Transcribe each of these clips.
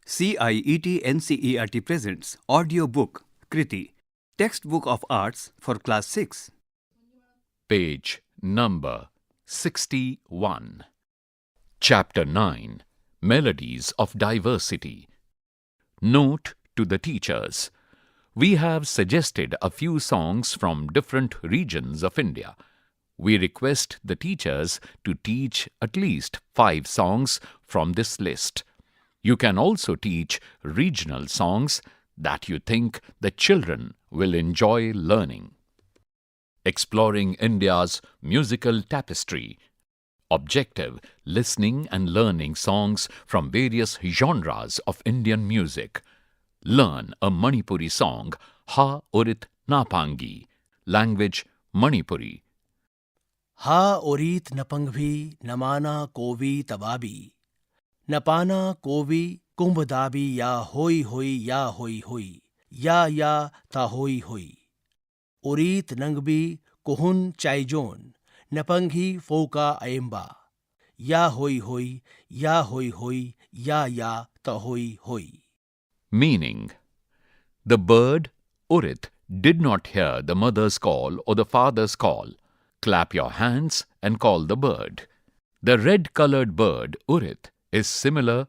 CIET NCERT presents audio book Kriti, textbook of arts for class 6. Page number 61. Chapter 9. Melodies of Diversity. Note to the teachers. We have suggested a few songs from different regions of India. We request the teachers to teach at least 5 songs from this list. You can also teach regional songs that you think the children will enjoy learning. Exploring India's musical tapestry. Objective: listening and learning songs from various genres of Indian music. Learn a Manipuri song, Ha Urit Napangi. Language: Manipuri. Ha orit napangvi namana kovi tababi. Napana kovi kumbdabi ya hoi hoi. Ya ta hoi hoi. Orit nangbi kohun chaijon. Napanghi foka aemba. Ya hoi. Ya ta hoi. Meaning: the bird, Urit, did not hear the mother's call or the father's call. Clap your hands and call the bird. The red-colored bird, Urit, is similar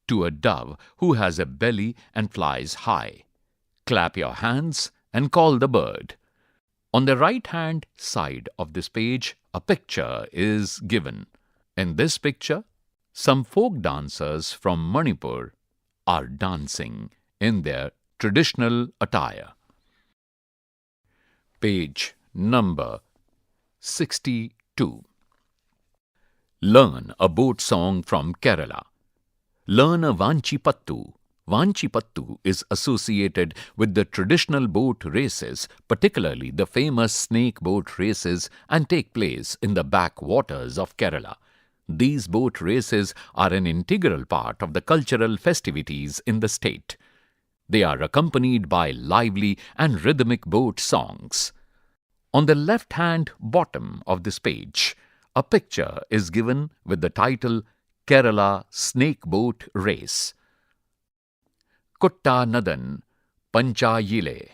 to a dove who has a belly and flies high. Clap your hands and call the bird. On the right-hand side of this page, a picture is given. In this picture, some folk dancers from Manipur are dancing in their traditional attire. Page number 62. Learn a boat song from Kerala. Learn a Vanchipattu. Vanchipattu is associated with the traditional boat races, particularly the famous snake boat races, and take place in the backwaters of Kerala. These boat races are an integral part of the cultural festivities in the state. They are accompanied by lively and rhythmic boat songs. On the left-hand bottom of this page, a picture is given with the title Kerala Snake Boat Race. Kutta Nadan Panchayile.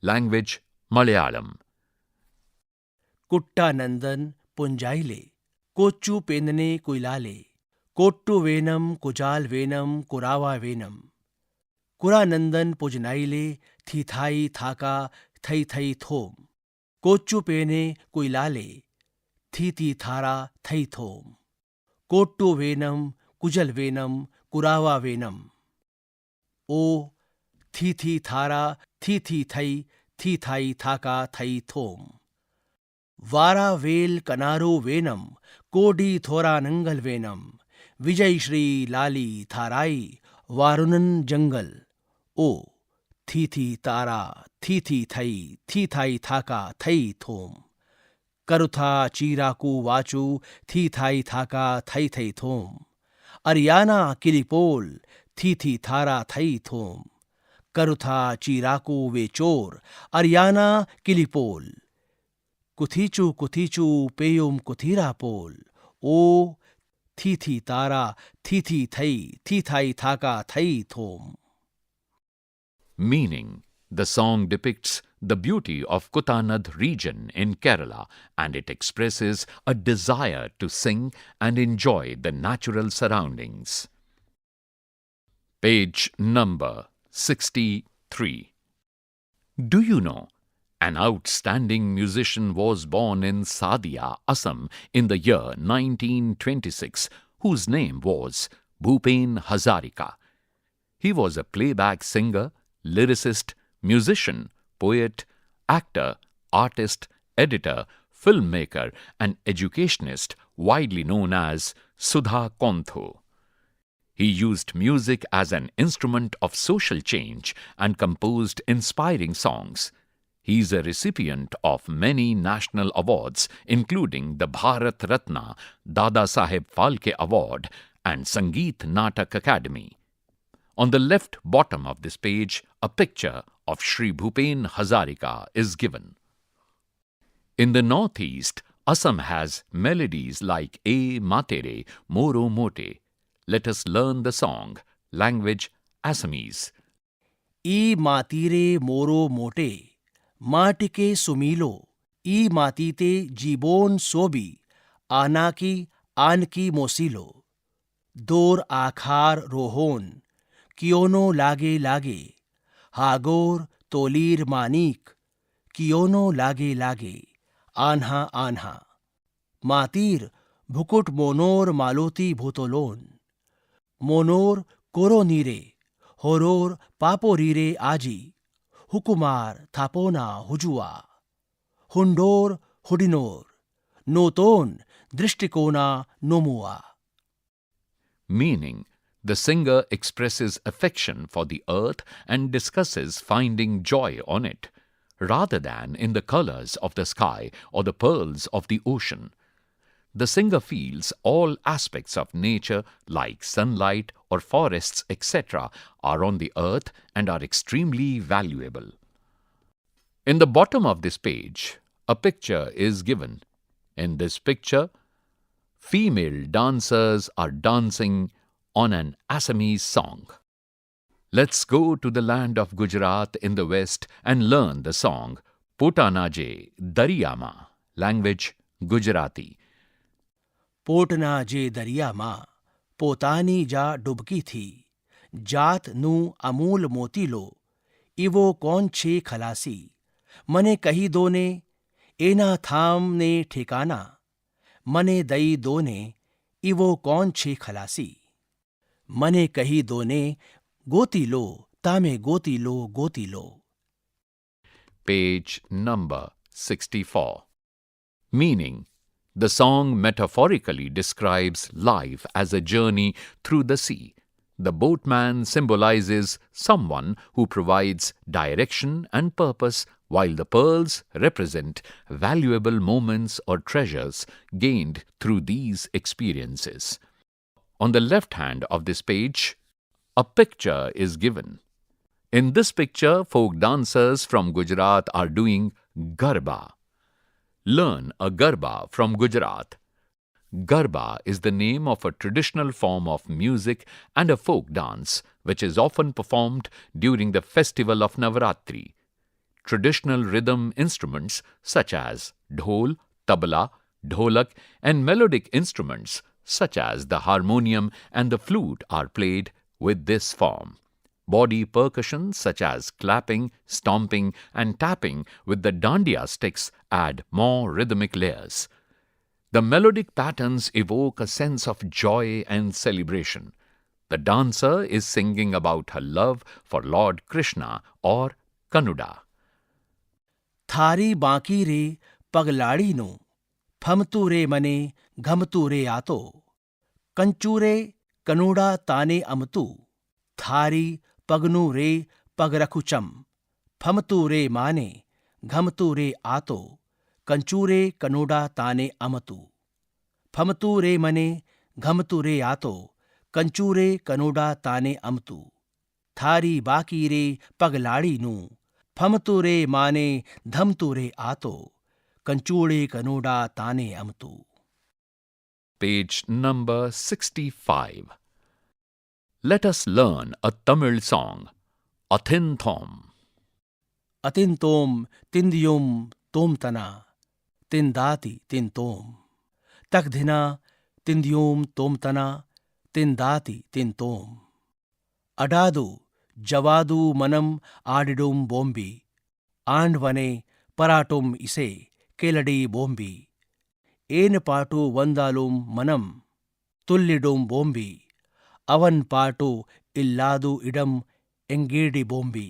Language: Malayalam. Kutta nandan punjaile. Kochu penane kuilale. Kottu venam kujal venam kurava venam. Kuranandan pujnaile thithai thaka thai thom. Kochu pene kuilale thiti thara thai thom. Kottu venam kujal venam kurava venam. O thiti thara thiti thai thaka thai thom. Vara vel kanaro venam kodi thora nangal venam. Vijay Shri Lali Tharai Varunan Jangal. O thiti tara thai thaka thai thom. Karutha chiraku vachu thai thaka thai thom. Ariana kilipol thiti thara thai thom. Karutha chiraku vechor Ariana kilipol. Kuthichu peyum kuthira pol. O thiti tara thai thaka thai thom. Meaning: the song depicts the beauty of Kuttanad region in Kerala, and it expresses a desire to sing and enjoy the natural surroundings. Page number 63. Do you know an outstanding musician was born in Sadia, Assam in the year 1926, whose name was Bhupen Hazarika. He was a playback singer, lyricist, musician, poet, actor, artist, editor, filmmaker, and educationist, widely known as Sudha Kontho. He used music as an instrument of social change and composed inspiring songs. He is a recipient of many national awards, including the Bharat Ratna, Dada Saheb Phalke Award, and Sangeet Natak Academy. On the left bottom of this page, a picture of Shri Bhupen Hazarika is given. In the northeast, Assam has melodies like E Matere, Moro Mote. Let us learn the song. Language: Assamese. ई मातीरे मोरो मोटे माटिके सुमीलो ई मातीते जीबोन सोबी आनाकी आनकी मोसीलो दोर आखार रोहोन कियोनो लागे लागे हागोर तोलीर मानीक कियोनो लागे लागे आन्हा आन्हा मातीर भुकुट मोनोर मालोती भूतोलोन मोनोर कोरोनीरे होरोर पापोरीरे आजी हुकुमार थापोना हुजुआ हुंडोर हुडिनोर नोतोन दृष्टिकोना नोमुआ. Meaning, the singer expresses affection for the earth and discusses finding joy on it, rather than in the colors of the sky or the pearls of the ocean. The singer feels all aspects of nature, like sunlight or forests, etc., are on the earth and are extremely valuable. In the bottom of this page, a picture is given. In this picture, female dancers are dancing on an Assamese song. Let's go to the land of Gujarat in the west and learn the song Potanaje Dariyama, language Gujarati. પોટના જે દરિયામાં પોતાની જા ડૂબકી થી જાત નું Amul મોતીલો Evo કોણ છે ખલાસી મને કહી દોને એના થામ ને ઠેકાના મને દઈ દોને ઇવો કોણ છે ખલાસી મને કહી દોને ગોતી લો તામે ગોતી લો. Page number 64. Meaning, the song metaphorically describes life as a journey through the sea. The boatman symbolizes someone who provides direction and purpose, while the pearls represent valuable moments or treasures gained through these experiences. On the left hand of this page, a picture is given. In this picture, folk dancers from Gujarat are doing Garba. Learn a Garba from Gujarat. Garba is the name of a traditional form of music and a folk dance which is often performed during the festival of Navaratri. Traditional rhythm instruments such as dhol, tabla, dholak and melodic instruments such as the harmonium and the flute are played with this form. Body percussion such as clapping, stomping and tapping with the dandiya sticks add more rhythmic layers. The melodic patterns evoke a sense of joy and celebration. The dancer is singing about her love for Lord Krishna or Kanuda. થારી બાંકી રે પગલાડીનું ફમતું રે મને ગમતું રે આતો કંચુ રે કનુડા તાને અમતું થારી પગનું રે પગ રખું ચમ ફમતું રે માને ગમતું રે આતો કંચુ રે કનુડા તાને અમતું ફમતું રે મને ગમતું રે આતો કંચુ રે કનુડા તાને અમતું થારી બાકી રે પગલાડીનું ફમતું રે માને ધમતું રે આતો કંચુડે કનુડા તાને અમતું. Page number 65. Let us learn a Tamil song, Athinthom. અતિંતોમ તિંદિયોમ તોમતના તિંદાતિ તિંતોમ તકધિના તિંદિયોમ તોમતના તિંદાતિ તિંતોમ અડાદુ જવાદુ મનમ આડિડુમ બોમ્બી આંડવને પરાટુમ ઇસે કેલડી બોમ્બી ಏನ್ ಪಾಟು ವಂದಾಲುಂ ಮನಂ ತುಲ್ಲಿಡುಂ ಬೊಂಬಿ ಅವನ್ ಪಾಟು ಇಲ್ಲಾದು ಇಡಂ ಎಂಗೇಡಿ ಬೊಂಬಿ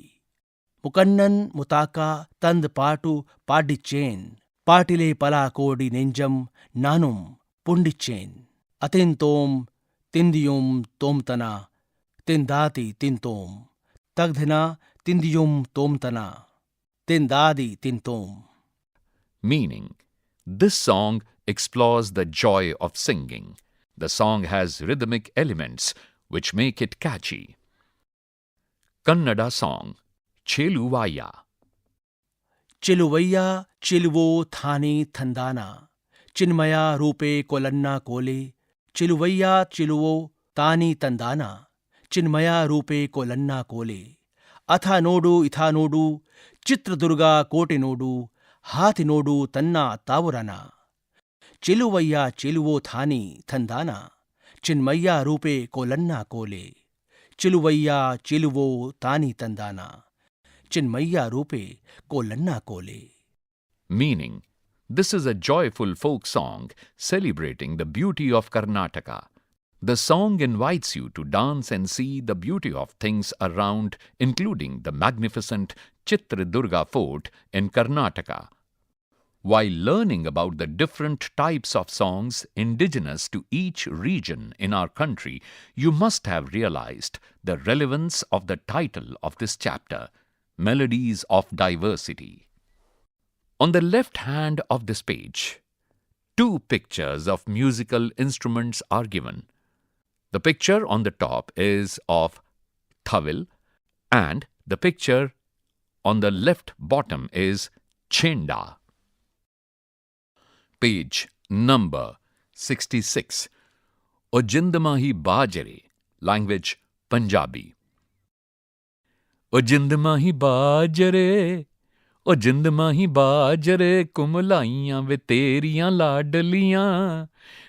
ಮುಕನ್ನನ್ ಮುತಾಕ ತಂದ್ ಪಾಟು ಪಾಡಿಚ್ಚೇನ್ ಪಾಟಿಲೆ ಪಲಾ ಕೋಡಿ ನೆಂಜಂ ನಾನುಂ ಪುಂಡಿಚ್ಚೇನ್ ಅತಿಂತೋಂ ತಿಂದಿಯುಂ ತೋಮ್ತನ ತಿಂದಾತಿ ತಿಂತೋಂ ತಗ್ಧಿನ ತಿಂದಿಯುಂ ತೋಮ್ತನ ತಿಂದಾದಿ ತಿಂತೋಂ. Meaning, this song explores the joy of singing. The song has rhythmic elements which make it catchy. Kannada song, Cheluvaya. ಚೆಲುವಯ್ಯ ಚೆಲುವೋ ಥಾನಿ ಥಂದಾನ ಚಿನ್ಮಯ ರೂಪೆ ಕೊಲನ್ನ ಕೋಲೆ ಚೆಲುವಯ್ಯ ಚೆಲುವೋ ತಾನಿ ತಂದಾನ चिन्मया रूपे कोलन्ना कोले अथा नोडु इथा नोडु चित्रदुर्गा कोटिनोडु हाथिनोडु तन्ना तावुरना चिलुवय्या चिलुवो थानी थंदाना चिन्मय्या रूपे कोलन्ना कोले चिलुवय्या चिलुवो तानी तंदाना चिन्मय्या रूपे कोलन्ना कोले. Meaning, this is a joyful folk song celebrating the beauty of Karnataka. The song invites you to dance and see the beauty of things around, including the magnificent Chitradurga fort in Karnataka. While learning about the different types of songs indigenous to each region in our country, you must have realized the relevance of the title of this chapter, Melodies of Diversity. On the left hand of this page, two pictures of musical instruments are given. The picture on the top is of Thavil and the picture on the left bottom is Chenda. Page number 66. O Jindamahi Bajare, language Punjabi. O Jindamahi Bajare, O Jindamahi Bajare, कुमलाइयां वे तेरियां लाडलियां,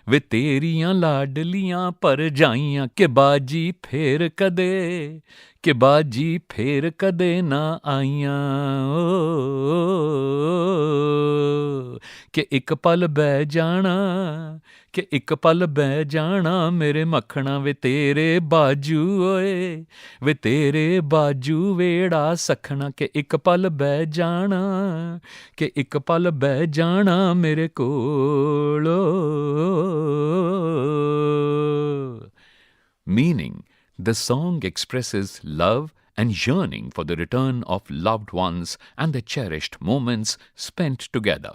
वे तेरियां लाडलियां पर जाइयां के बाजी फेर कदे, के बाजी फेर कदे ना आइयां ओ, के एक पल बह जाना, के एक पल बह जाना मेरे मखना वे तेरे बाजू ओए, वे तेरे बाजू वेड़ा सखना के एक पल बह जाना, के एक पल बह जाना मेरे कोलो. Meaning, the song expresses love and yearning for the return of loved ones and the cherished moments spent together.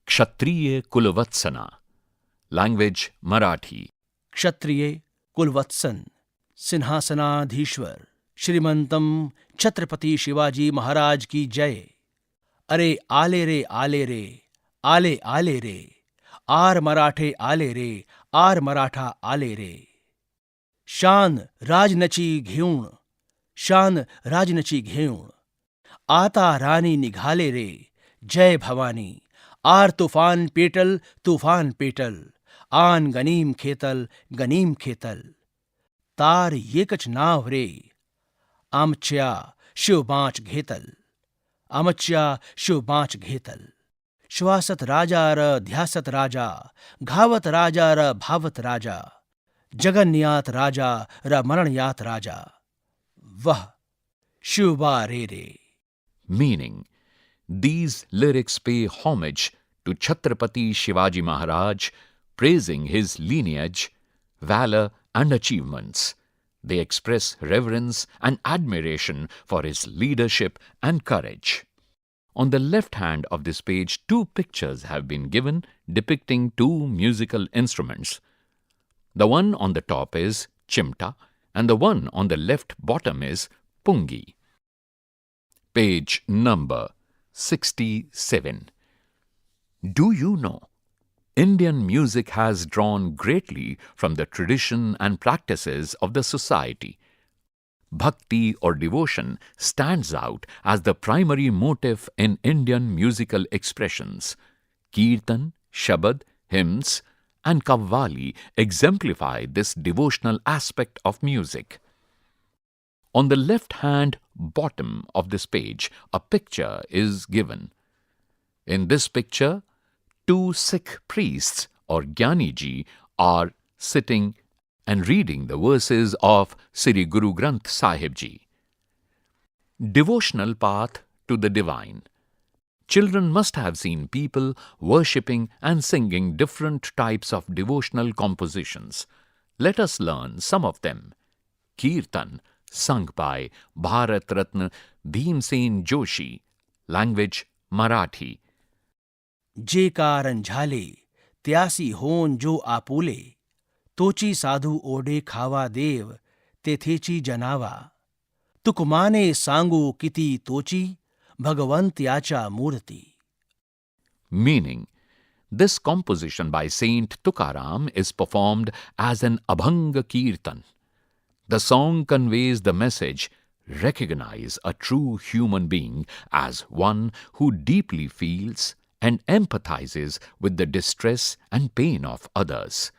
Kshatriya Kulavatsana, language Marathi. क्षत्रिय कुलवत्सन सिंहासनाधीश्वर श्रीमंतम छत्रपति शिवाजी महाराज की जय. अरे आले रे आले रे आले आले रे, आर मराठे आले रे आर मराठा आले रे. शान राजनची घेऊन, शान राजनची घेऊन आता राणी निघाले रे, जय भवानी. आर तूफान पेटल आन गनीम खेतल तार येकच नाव रे, आमच्या शिवबांच घेतल, आमच्या शिवबांच घेतल. श्वासत राजा र ध्यासत राजा, घावत राजा र भावत राजा, जगन्यात राजा र मरणयात राजा, वह शिवबा रे रे. Meaning, these lyrics pay homage to Chhatrapati Shivaji Maharaj, praising his lineage, valor and achievements. They express reverence and admiration for his leadership and courage. On the left hand of this page, two pictures have been given depicting two musical instruments. The one on the top is chimta and the one on the left bottom is pungi. Page number 67. Do you know, Indian music has drawn greatly from the tradition and practices of the society. Bhakti or devotion stands out as the primary motive in Indian musical expressions. Kirtan, Shabad, hymns and Qawwali exemplify this devotional aspect of music. On the left hand bottom of this page, a picture is given. In this picture, two Sikh priests or Gyaniji are sitting and reading the verses of Sri Guru Granth Sahib Ji. Devotional path to the divine. Children must have seen people worshipping and singing different types of devotional compositions. Let us learn some of them. Kirtan, sung by Bharat Ratna Bhimsen Joshi, language Marathi. जे कारण झाले त्यासी होन जो आपुले, तोची साधू ओढे खावा देव तेथेची जनावा. तुकमाने सांगू किती तोची भगवंत याच्या मूर्ती. Meaning, this composition by Saint Tukaram is performed as an Abhanga Kirtan. The song conveys the message, recognize a true human being as one who deeply feels and empathizes with the distress and pain of others.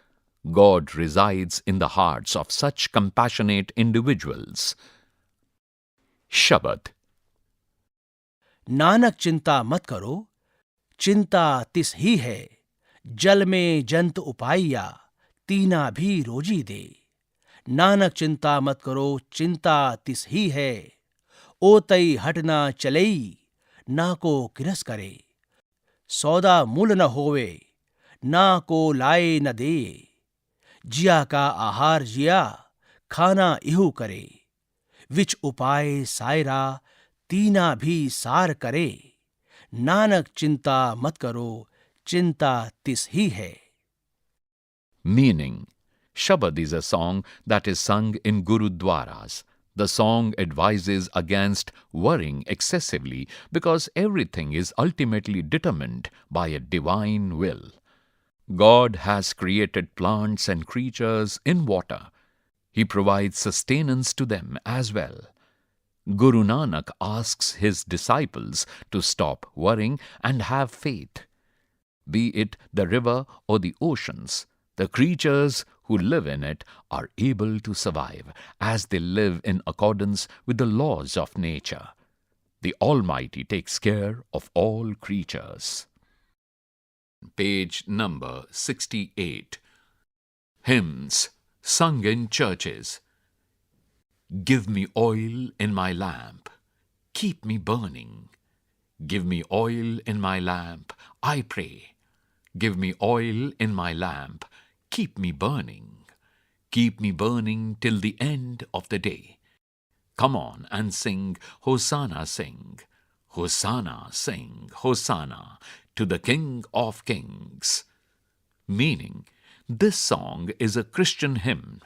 God resides in the hearts of such compassionate individuals. Shabad. Nanak चिंता मत करो, चिंता तिस ही है, जल में जंत उपाइया, तीना भी रोजी दे। नानक चिंता मत करो, चिंता तिस ही है, ओ तई हटना चलई, ना को किरस करे। सौदा मूल न होवे, ना को लाए न दे, जिया का आहार जिया, खाना इहु करे। विच उपाय सायरा, तीना भी सार करे। नानक चिंता मत करो, चिंता तिस ही है। Meaning, Shabad is a song that is sung in Gurudwaras. The song advises against worrying excessively because everything is ultimately determined by a divine will. God has created plants and creatures in water. He provides sustenance to them as well. Guru Nanak asks his disciples to stop worrying and have faith. Be it the river or the oceans, the creatures who live in it are able to survive as they live in accordance with the laws of nature. The Almighty takes care of all creatures. Page number 68. Hymns sung in churches. Give me oil in my lamp, keep me burning. Give me oil in my lamp, I pray. Give me oil in my lamp, keep me burning. Keep me burning till the end of the day. Come on and sing, Hosanna sing. Hosanna sing, Hosanna to the King of Kings. Meaning, this song is a Christian hymn.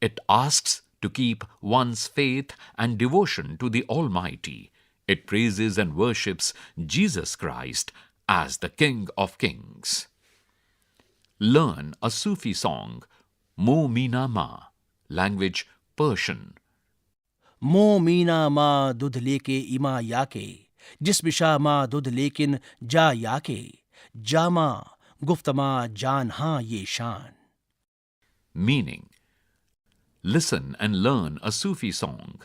It asks to keep one's faith and devotion to the Almighty. It praises and worships Jesus Christ as the King of Kings. Learn a Sufi song, Mo Meena Ma, language Persian. मो मीना माँ दूध लेके इमा याके, जिस visa माँ दूध लेकिन जा याके, जामा गुफ्तमा जान हाँ ये शान. Meaning, listen and learn a Sufi song.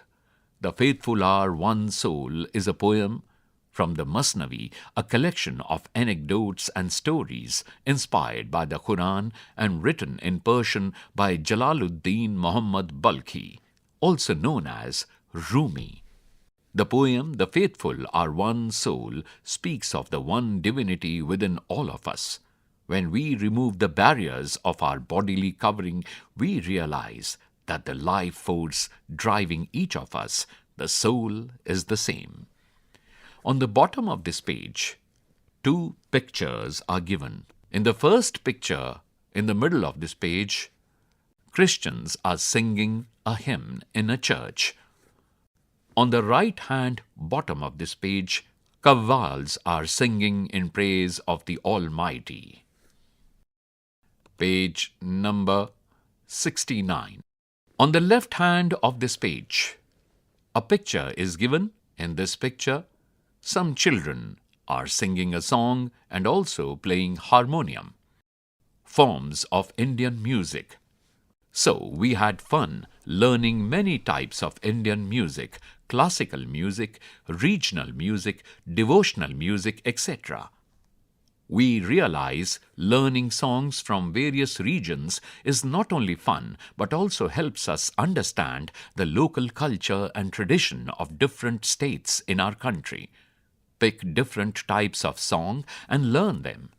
The Faithful Are One Soul is a poem from the Masnavi, a collection of anecdotes and stories inspired by the Quran and written in Persian by Jalaluddin Muhammad Balkhi, also known as Rumi. The poem, The Faithful Are One Soul, speaks of the one divinity within all of us. When we remove the barriers of our bodily covering, we realize that the life force driving each of us, the soul, is the same. On the bottom of this page, two pictures are given. In the first picture, in the middle of this page, Christians are singing a hymn in a church. On the right-hand bottom of this page, Qawwals are singing in praise of the Almighty. Page number 69. On the left hand of this page, a picture is given. In this picture, some children are singing a song and also playing harmonium, forms of Indian music. So we had fun learning many types of Indian music, classical music, regional music, devotional music, etc. We realize learning songs from various regions is not only fun but also helps us understand the local culture and tradition of different states in our country. Pick different types of song and learn them.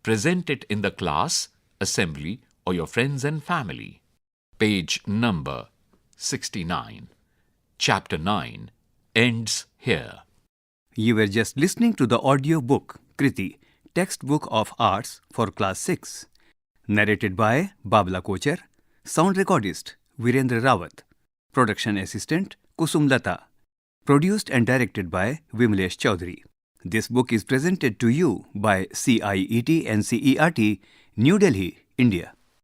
Present it in the class, assembly, or your friends and family. Page number 69. Chapter 9 ends here. You were just listening to the audio book Kriti, Textbook of Arts for Class 6. Narrated by Babla Kochar. Sound recordist Virendra Rawat. Production assistant Kusum Lata. Produced and directed by Vimlesh Chaudhary. This book is presented to you by CIET NCERT, New Delhi, India.